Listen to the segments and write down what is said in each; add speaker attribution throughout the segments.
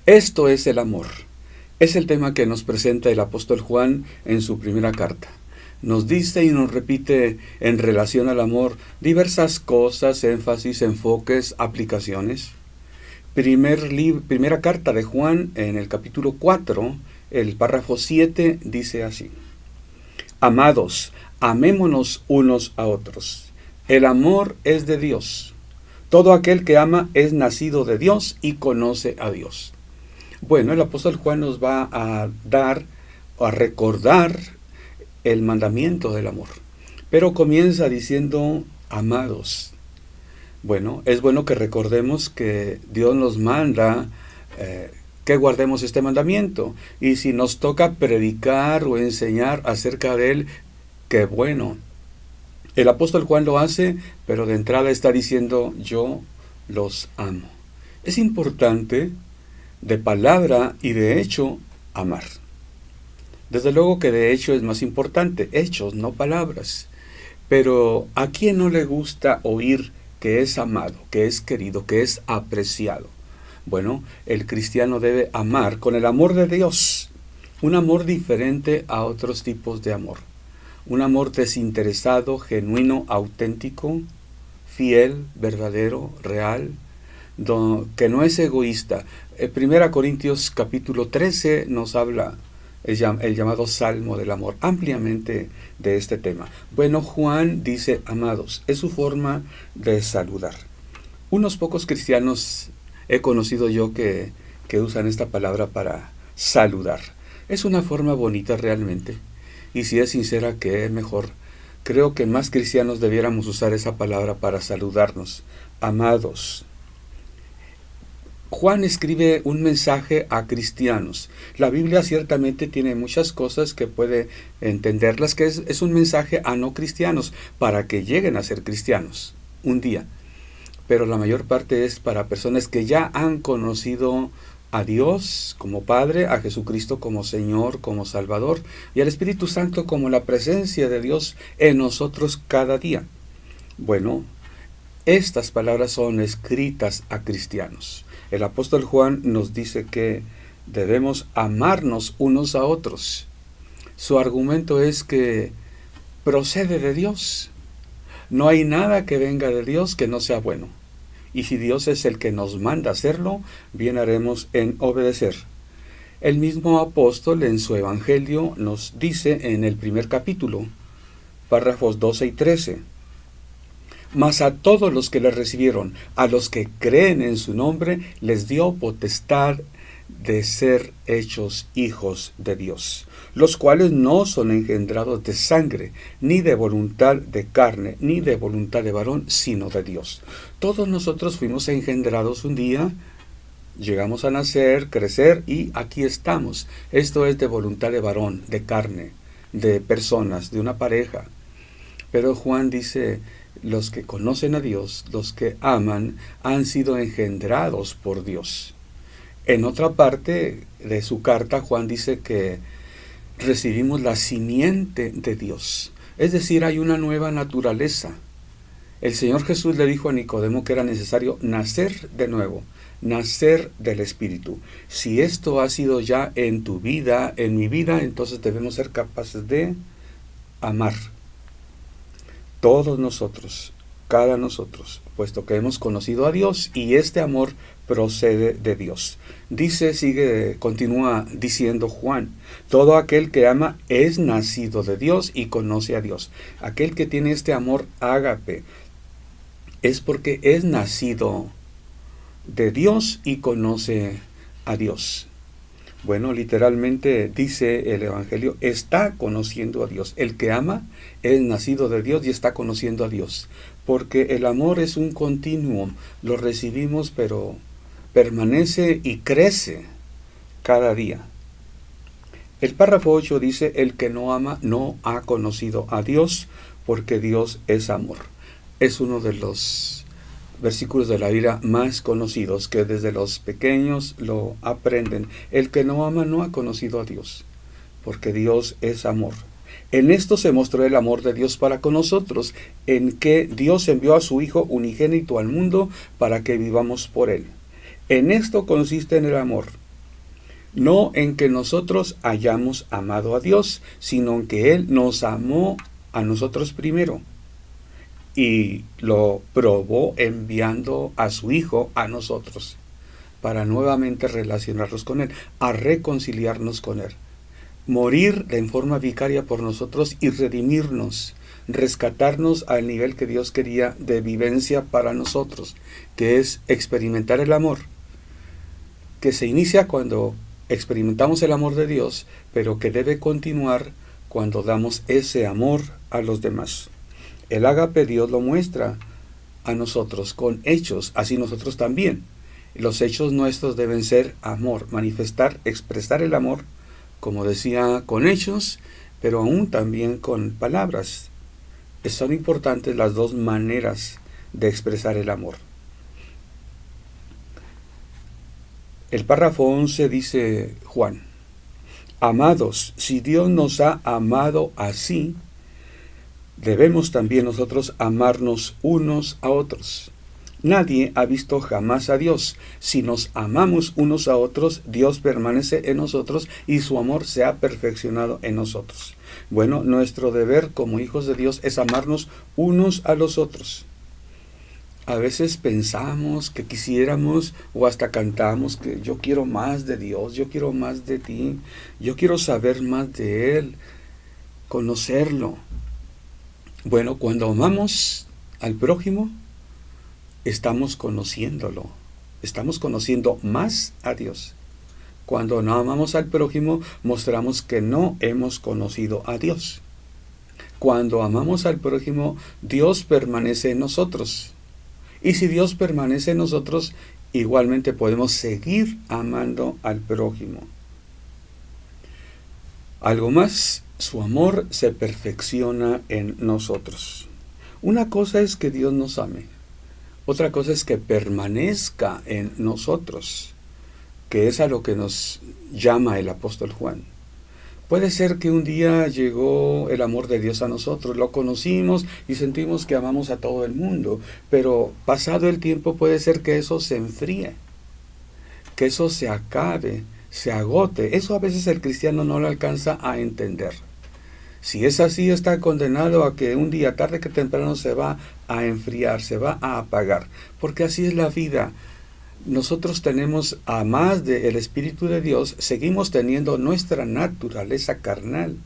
Speaker 1: Esto es el amor. Es el tema que nos presenta el apóstol Juan en su primera carta. Nos dice y nos repite en relación al amor diversas cosas, énfasis, enfoques, aplicaciones. Primera carta de Juan, en el capítulo 4, el párrafo 7, dice así: Amados, amémonos unos a otros. El amor es de Dios. Todo aquel que ama es nacido de Dios y conoce a Dios. Bueno, el apóstol Juan nos va a dar o a recordar el mandamiento del amor, pero comienza diciendo amados. Bueno, es bueno que recordemos que Dios nos manda que guardemos este mandamiento, y si nos toca predicar o enseñar acerca de él, qué bueno. El apóstol Juan lo hace, pero de entrada está diciendo: yo los amo. Es importante, de palabra y de hecho, amar. Desde luego que de hecho es más importante, hechos, no palabras. Pero ¿a quién no le gusta oír que es amado, que es querido, que es apreciado? Bueno, el cristiano debe amar con el amor de Dios, un amor diferente a otros tipos de amor. Un amor desinteresado, genuino, auténtico, fiel, verdadero, real, que no es egoísta. 1 Corintios capítulo 13 nos habla el llamado Salmo del Amor ampliamente de este tema. Bueno, Juan dice amados, es su forma de saludar. Unos pocos cristianos he conocido yo que usan esta palabra para saludar. Es una forma bonita realmente, y si es sincera, que mejor. Creo que más cristianos debiéramos usar esa palabra para saludarnos. Amados. Juan escribe un mensaje a cristianos. La Biblia ciertamente tiene muchas cosas que puede entenderlas, que es un mensaje a no cristianos, para que lleguen a ser cristianos un día. Pero la mayor parte es para personas que ya han conocido a Dios como Padre, a Jesucristo como Señor, como Salvador, y al Espíritu Santo como la presencia de Dios en nosotros cada día. Bueno, estas palabras son escritas a cristianos. El apóstol Juan nos dice que debemos amarnos unos a otros. Su argumento es que procede de Dios. No hay nada que venga de Dios que no sea bueno. Y si Dios es el que nos manda hacerlo, bien haremos en obedecer. El mismo apóstol en su evangelio nos dice en el primer capítulo, párrafos 12 y 13, Mas a todos los que le recibieron, a los que creen en su nombre, les dio potestad de ser hechos hijos de Dios, los cuales no son engendrados de sangre, ni de voluntad de carne, ni de voluntad de varón, sino de Dios. Todos nosotros fuimos engendrados un día, llegamos a nacer, crecer, y aquí estamos. Esto es de voluntad de varón, de carne, de personas, de una pareja. Pero Juan dice: los que conocen a Dios, los que aman, han sido engendrados por Dios. En otra parte de su carta, Juan dice que recibimos la simiente de Dios. Es decir, hay una nueva naturaleza. El Señor Jesús le dijo a Nicodemo que era necesario nacer de nuevo, nacer del Espíritu. Si esto ha sido ya en tu vida, en mi vida, entonces debemos ser capaces de amar. Todos nosotros, cada nosotros, puesto que hemos conocido a Dios, y este amor procede de Dios. Continúa diciendo Juan: todo aquel que ama es nacido de Dios y conoce a Dios. Aquel que tiene este amor ágape es porque es nacido de Dios y conoce a Dios. Bueno, literalmente dice el Evangelio, está conociendo a Dios. El que ama es nacido de Dios y está conociendo a Dios. Porque el amor es un continuum. Lo recibimos, pero permanece y crece cada día. El párrafo 8 dice: el que no ama no ha conocido a Dios, porque Dios es amor. Es uno de los versículos de la Biblia más conocidos, que desde los pequeños lo aprenden. El que no ama no ha conocido a Dios, porque Dios es amor. En esto se mostró el amor de Dios para con nosotros, en que Dios envió a su Hijo unigénito al mundo para que vivamos por él. En esto consiste en el amor, no en que nosotros hayamos amado a Dios, sino en que Él nos amó a nosotros primero y lo probó enviando a su Hijo a nosotros para nuevamente relacionarnos con Él, a reconciliarnos con Él, morir en forma vicaria por nosotros y redimirnos, rescatarnos al nivel que Dios quería de vivencia para nosotros, que es experimentar el amor, que se inicia cuando experimentamos el amor de Dios, pero que debe continuar cuando damos ese amor a los demás. El ágape Dios lo muestra a nosotros con hechos, así nosotros también. Los hechos nuestros deben ser amor, manifestar, expresar el amor, como decía, con hechos, pero aún también con palabras. Son importantes las dos maneras de expresar el amor. El párrafo 11 dice Juan: amados, si Dios nos ha amado así, debemos también nosotros amarnos unos a otros. Nadie ha visto jamás a Dios. Si nos amamos unos a otros, Dios permanece en nosotros y su amor se ha perfeccionado en nosotros. Bueno, nuestro deber como hijos de Dios es amarnos unos a los otros. A veces pensamos que quisiéramos o hasta cantamos que yo quiero más de Dios, yo quiero más de ti, yo quiero saber más de Él, conocerlo. Bueno, cuando amamos al prójimo, estamos conociéndolo, estamos conociendo más a Dios. Cuando no amamos al prójimo, mostramos que no hemos conocido a Dios. Cuando amamos al prójimo, Dios permanece en nosotros. Y si Dios permanece en nosotros, igualmente podemos seguir amando al prójimo. Algo más, su amor se perfecciona en nosotros. Una cosa es que Dios nos ame. Otra cosa es que permanezca en nosotros, que es a lo que nos llama el apóstol Juan. Puede ser que un día llegó el amor de Dios a nosotros, lo conocimos y sentimos que amamos a todo el mundo, pero pasado el tiempo puede ser que eso se enfríe, que eso se acabe, se agote. Eso a veces el cristiano no lo alcanza a entender. Si es así, está condenado a que un día, tarde que temprano, se va a enfriar, se va a apagar, porque así es la vida. Nosotros tenemos, a más del Espíritu de Dios, seguimos teniendo nuestra naturaleza carnal,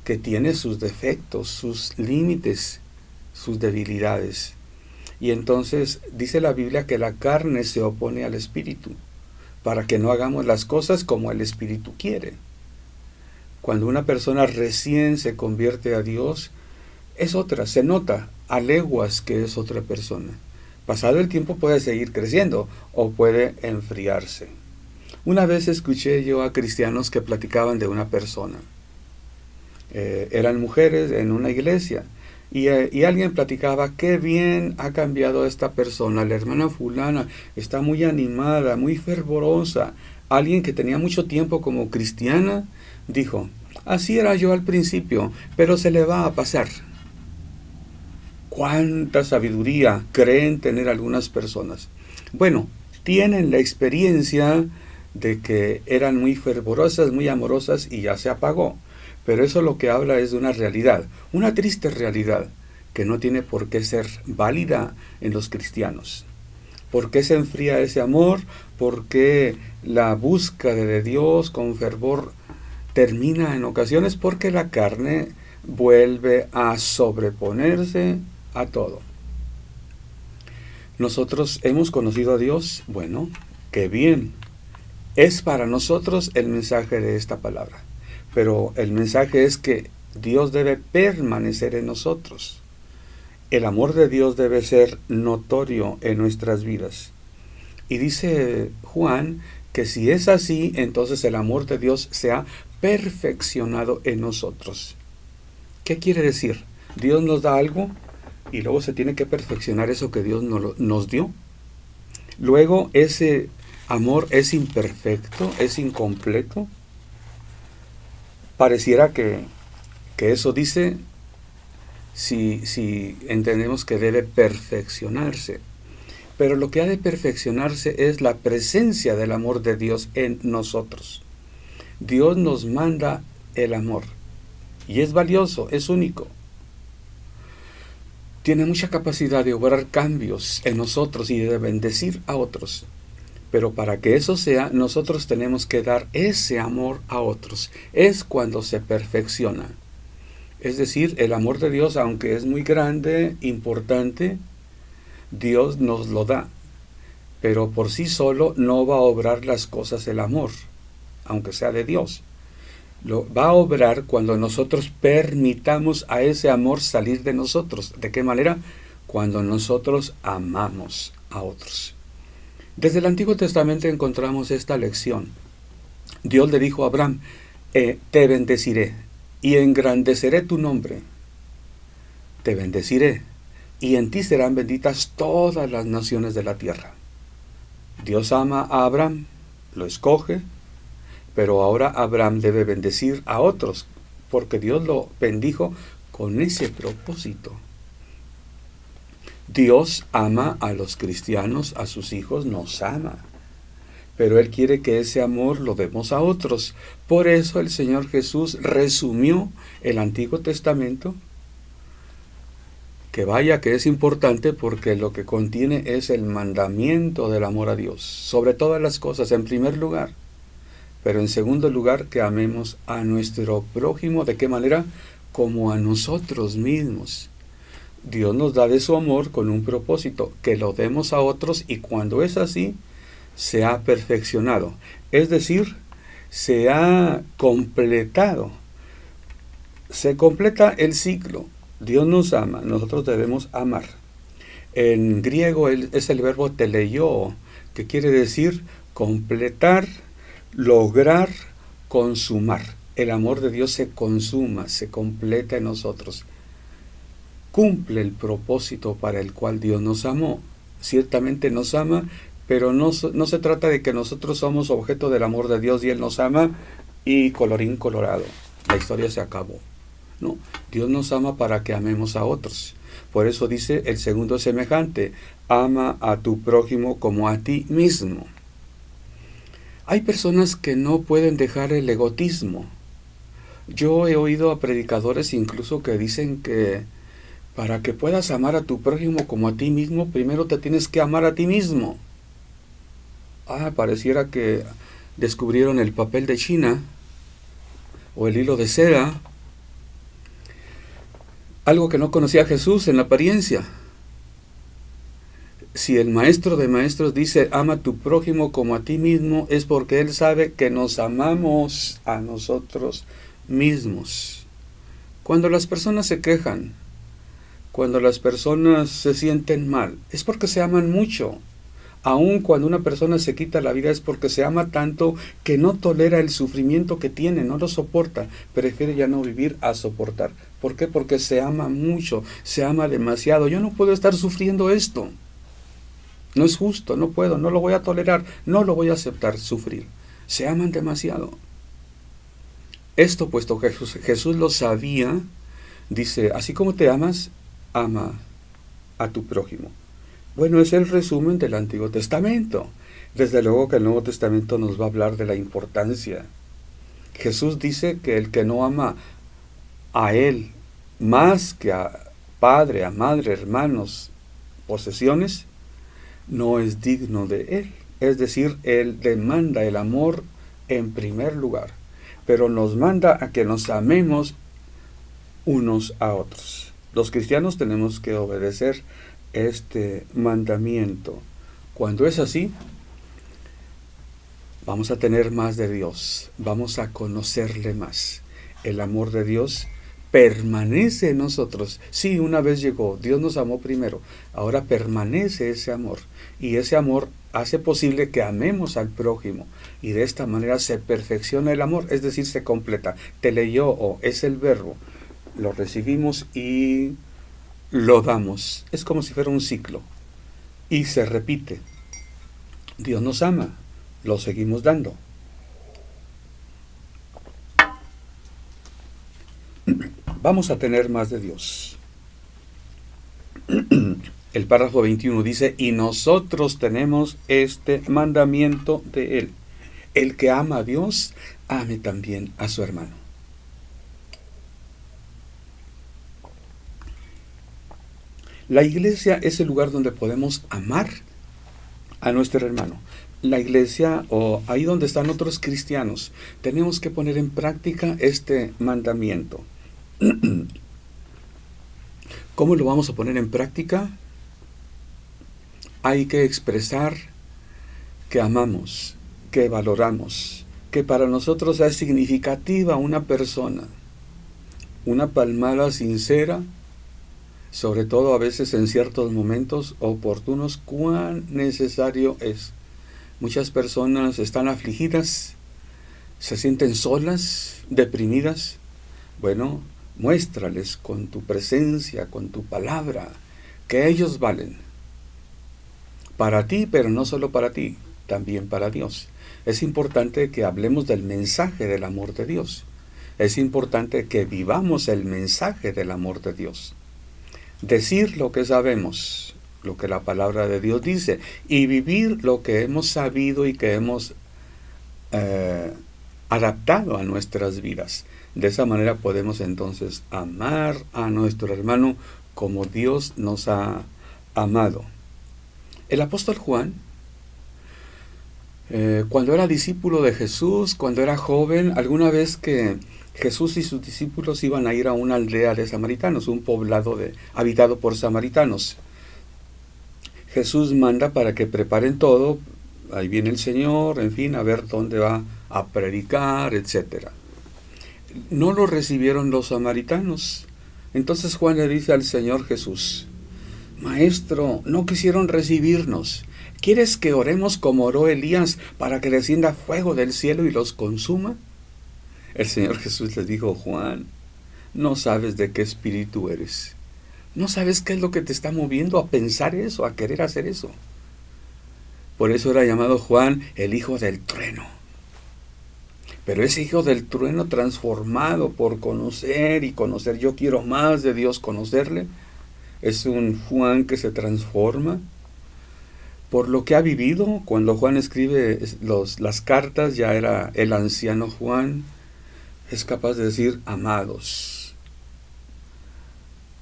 Speaker 1: que tiene sus defectos, sus límites, sus debilidades. Y entonces dice la Biblia que la carne se opone al Espíritu, para que no hagamos las cosas como el Espíritu quiere. Cuando una persona recién se convierte a Dios, es otra, se nota a leguas que es otra persona. Pasado el tiempo puede seguir creciendo o puede enfriarse. Una vez escuché yo a cristianos que platicaban de una persona. Eran mujeres en una iglesia y alguien platicaba: qué bien ha cambiado esta persona, la hermana fulana está muy animada, muy fervorosa. Alguien que tenía mucho tiempo como cristiana dijo: así era yo al principio, pero se le va a pasar. ¿Cuánta sabiduría creen tener algunas personas? Bueno, tienen la experiencia de que eran muy fervorosas, muy amorosas y ya se apagó. Pero eso lo que habla es de una realidad, una triste realidad, que no tiene por qué ser válida en los cristianos. ¿Por qué se enfría ese amor? ¿Por qué la búsqueda de Dios con fervor termina en ocasiones? Porque la carne vuelve a sobreponerse a todo. Nosotros hemos conocido a Dios. Bueno, qué bien. Es para nosotros el mensaje de esta palabra. Pero el mensaje es que Dios debe permanecer en nosotros. El amor de Dios debe ser notorio en nuestras vidas. Y dice Juan que si es así, entonces el amor de Dios se ha perfeccionado en nosotros. ¿Qué quiere decir? Dios nos da algo y luego se tiene que perfeccionar eso que Dios nos dio. Luego ese amor es imperfecto, es incompleto. Pareciera que eso dice si entendemos que debe perfeccionarse. Pero lo que ha de perfeccionarse es la presencia del amor de Dios en nosotros. Dios nos manda el amor. Y es valioso, es único. Tiene mucha capacidad de obrar cambios en nosotros y de bendecir a otros. Pero para que eso sea, nosotros tenemos que dar ese amor a otros. Es cuando se perfecciona. Es decir, el amor de Dios, aunque es muy grande, importante, Dios nos lo da. Pero por sí solo no va a obrar las cosas el amor, aunque sea de Dios. Lo va a obrar cuando nosotros permitamos a ese amor salir de nosotros. ¿De qué manera? Cuando nosotros amamos a otros. Desde el Antiguo Testamento encontramos esta lección. Dios le dijo a Abraham, te bendeciré y engrandeceré tu nombre. Te bendeciré y en ti serán benditas todas las naciones de la tierra. Dios ama a Abraham, lo escoge, pero ahora Abraham debe bendecir a otros, porque Dios lo bendijo con ese propósito. Dios ama a los cristianos, a sus hijos nos ama, pero Él quiere que ese amor lo demos a otros. Por eso el Señor Jesús resumió el Antiguo Testamento, que vaya que es importante porque lo que contiene es el mandamiento del amor a Dios, sobre todas las cosas, en primer lugar. Pero en segundo lugar, que amemos a nuestro prójimo. ¿De qué manera? Como a nosotros mismos. Dios nos da de su amor con un propósito, que lo demos a otros, y cuando es así, se ha perfeccionado. Es decir, se ha completado. Se completa el ciclo. Dios nos ama, nosotros debemos amar. En griego es el verbo teleio, que quiere decir completar, lograr, consumar. El amor de Dios se consuma, se completa en nosotros. Cumple el propósito para el cual Dios nos amó. Ciertamente nos ama, pero no se trata de que nosotros somos objeto del amor de Dios y Él nos ama y colorín colorado. La historia se acabó. No, Dios nos ama para que amemos a otros. Por eso dice el segundo semejante, ama a tu prójimo como a ti mismo. Hay personas que no pueden dejar el egoísmo. Yo he oído a predicadores incluso que dicen que para que puedas amar a tu prójimo como a ti mismo, primero te tienes que amar a ti mismo. Pareciera que descubrieron el papel de China o el hilo de seda. Algo que no conocía Jesús en la apariencia. Si el maestro de maestros dice, ama a tu prójimo como a ti mismo, es porque Él sabe que nos amamos a nosotros mismos. Cuando las personas se quejan, cuando las personas se sienten mal, es porque se aman mucho. Aun cuando una persona se quita la vida es porque se ama tanto que no tolera el sufrimiento que tiene, no lo soporta, prefiere ya no vivir a soportar. ¿Por qué? Porque se ama mucho, se ama demasiado. Yo no puedo estar sufriendo esto. No es justo, no puedo, no lo voy a tolerar, no lo voy a aceptar sufrir. Se aman demasiado. Esto, puesto que Jesús lo sabía, dice, así como te amas, ama a tu prójimo. Bueno, es el resumen del Antiguo Testamento. Desde luego que el Nuevo Testamento nos va a hablar de la importancia. Jesús dice que el que no ama a Él más que a padre, a madre, hermanos, posesiones, no es digno de Él. Es decir, Él demanda el amor en primer lugar, pero nos manda a que nos amemos unos a otros. Los cristianos tenemos que obedecer este mandamiento. Cuando es así, vamos a tener más de Dios, vamos a conocerle más. El amor de Dios permanece en nosotros. Sí, una vez llegó, Dios nos amó primero, ahora permanece ese amor, y ese amor hace posible que amemos al prójimo, y de esta manera se perfecciona el amor, es decir, se completa. Teleio es el verbo, lo recibimos y lo damos. Es como si fuera un ciclo, y se repite. Dios nos ama, lo seguimos dando. Vamos a tener más de Dios. El párrafo 21 dice, y nosotros tenemos este mandamiento de Él. El que ama a Dios, ame también a su hermano. La iglesia es el lugar donde podemos amar a nuestro hermano. La iglesia, o ahí donde están otros cristianos, tenemos que poner en práctica este mandamiento. ¿Cómo lo vamos a poner en práctica? Hay que expresar que amamos, que valoramos, que para nosotros es significativa una persona. Una palmada sincera, sobre todo a veces en ciertos momentos oportunos, cuán necesario es. Muchas personas están afligidas, se sienten solas, deprimidas. Bueno, muéstrales con tu presencia, con tu palabra, que ellos valen. Para ti, pero no solo para ti, también para Dios. Es importante que hablemos del mensaje del amor de Dios. Es importante que vivamos el mensaje del amor de Dios. Decir lo que sabemos, lo que la palabra de Dios dice, y vivir lo que hemos sabido y que hemos adaptado a nuestras vidas. De esa manera podemos entonces amar a nuestro hermano como Dios nos ha amado. El apóstol Juan, cuando era discípulo de Jesús, cuando era joven, alguna vez que Jesús y sus discípulos iban a ir a una aldea de samaritanos, un poblado habitado por samaritanos. Jesús manda para que preparen todo, ahí viene el Señor, en fin, a ver dónde va a predicar, etc. No lo recibieron los samaritanos. Entonces Juan le dice al Señor Jesús, Maestro, no quisieron recibirnos. ¿Quieres que oremos como oró Elías para que descienda fuego del cielo y los consuma? El Señor Jesús le dijo, Juan, no sabes de qué espíritu eres. No sabes qué es lo que te está moviendo a pensar eso, a querer hacer eso. Por eso era llamado Juan el hijo del trueno. Pero ese hijo del trueno transformado por conocer y conocer, yo quiero más de Dios, conocerle, es un Juan que se transforma por lo que ha vivido. Cuando Juan escribe las cartas, ya era el anciano Juan, es capaz de decir, amados.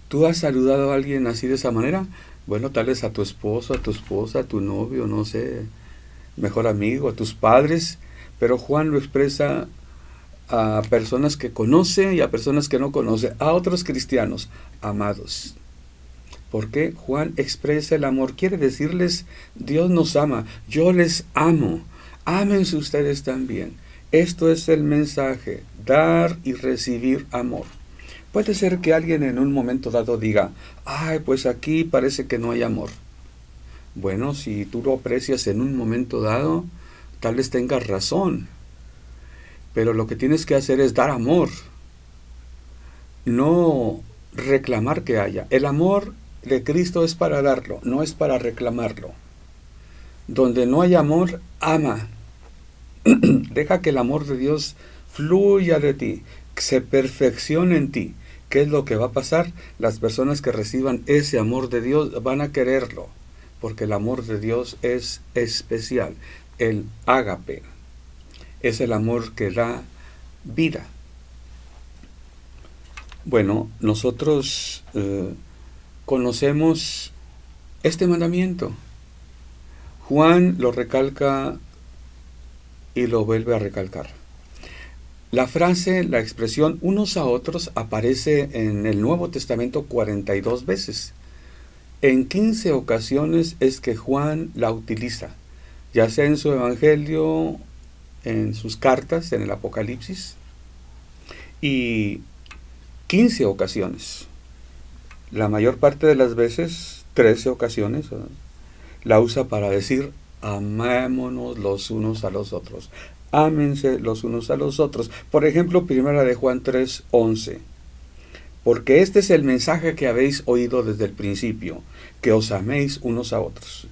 Speaker 1: ¿Tú has saludado a alguien así de esa manera? Bueno, tal vez a tu esposo, a tu esposa, a tu novio, no sé, mejor amigo, a tus padres, pero Juan lo expresa a personas que conoce y a personas que no conoce, a otros cristianos, amados. ¿Por qué? Juan expresa el amor, quiere decirles, Dios nos ama, yo les amo, ámense ustedes también. Esto es el mensaje, dar y recibir amor. Puede ser que alguien en un momento dado diga, ay, pues aquí parece que no hay amor. Bueno, si tú lo aprecias en un momento dado, tal vez tengas razón. Pero lo que tienes que hacer es dar amor, no reclamar que haya. El amor de Cristo es para darlo, no es para reclamarlo. Donde no hay amor, ama. Deja que el amor de Dios fluya de ti, que se perfeccione en ti. ¿Qué es lo que va a pasar? Las personas que reciban ese amor de Dios van a quererlo, porque el amor de Dios es especial. El ágape es el amor que da vida. Bueno, nosotros conocemos este mandamiento. Juan lo recalca y lo vuelve a recalcar. La frase, la expresión unos a otros aparece en el Nuevo Testamento 42 veces. En 15 ocasiones es que Juan la utiliza, ya sea en su Evangelio, en sus cartas, en el Apocalipsis, y 15 ocasiones. La mayor parte de las veces, 13 ocasiones, la usa para decir, amémonos los unos a los otros. Ámense los unos a los otros. Por ejemplo, primera de Juan 3:11. Porque este es el mensaje que habéis oído desde el principio, que os améis unos a otros.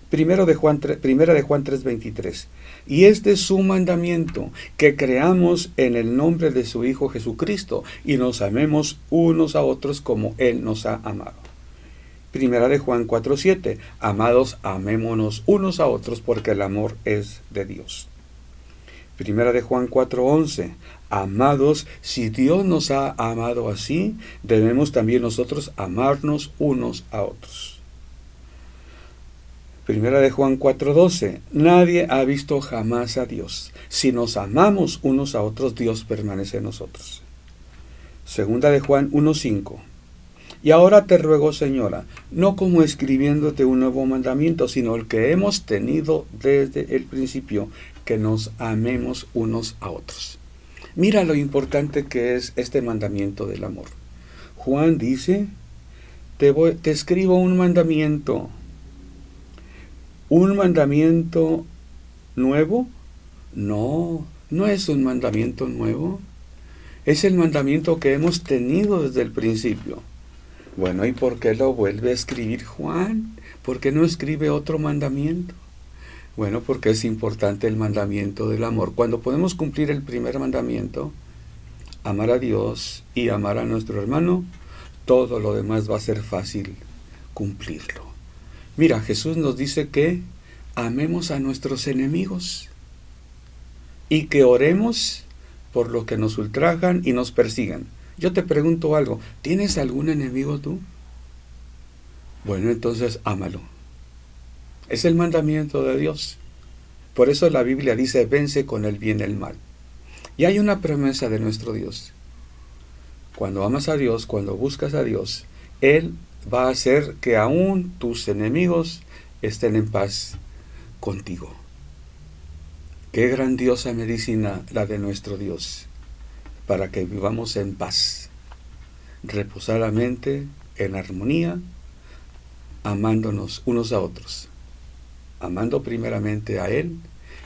Speaker 1: Primera de Juan 3:23. Y este es su mandamiento, que creamos en el nombre de su Hijo Jesucristo y nos amemos unos a otros como Él nos ha amado. Primera de Juan 4:7. Amados, amémonos unos a otros porque el amor es de Dios. Primera de Juan 4:11. Amados, si Dios nos ha amado así, debemos también nosotros amarnos unos a otros. Primera de Juan 4:12. Nadie ha visto jamás a Dios. Si nos amamos unos a otros, Dios permanece en nosotros. Segunda de Juan 1:5. Y ahora te ruego, Señora, no como escribiéndote un nuevo mandamiento, sino el que hemos tenido desde el principio, que nos amemos unos a otros. Mira lo importante que es este mandamiento del amor. Juan dice, te escribo un mandamiento. ¿Un mandamiento nuevo? No, no es un mandamiento nuevo. Es el mandamiento que hemos tenido desde el principio. Bueno, ¿y por qué lo vuelve a escribir Juan? ¿Por qué no escribe otro mandamiento? Bueno, porque es importante el mandamiento del amor. Cuando podemos cumplir el primer mandamiento, amar a Dios y amar a nuestro hermano, todo lo demás va a ser fácil cumplirlo. Mira, Jesús nos dice que amemos a nuestros enemigos y que oremos por los que nos ultrajan y nos persigan. Yo te pregunto algo, ¿tienes algún enemigo tú? Bueno, entonces ámalo. Es el mandamiento de Dios. Por eso la Biblia dice, vence con el bien el mal. Y hay una promesa de nuestro Dios. Cuando amas a Dios, cuando buscas a Dios, Él va a hacer que aún tus enemigos estén en paz contigo. Qué grandiosa medicina la de nuestro Dios, para que vivamos en paz, reposadamente, en armonía, amándonos unos a otros, amando primeramente a Él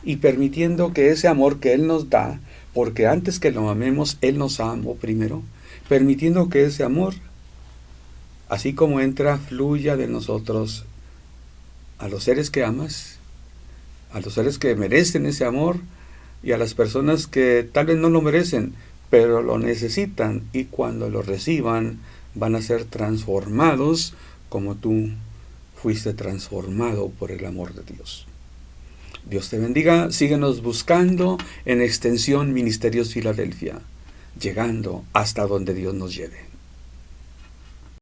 Speaker 1: y permitiendo que ese amor que Él nos da, porque antes que lo amemos, Él nos amó primero, permitiendo que ese amor, así como entra, fluya de nosotros a los seres que amas, a los seres que merecen ese amor y a las personas que tal vez no lo merecen, pero lo necesitan, y cuando lo reciban van a ser transformados como tú fuiste transformado por el amor de Dios. Dios te bendiga. Síguenos buscando en Extensión Ministerios Filadelfia, llegando hasta donde Dios nos lleve.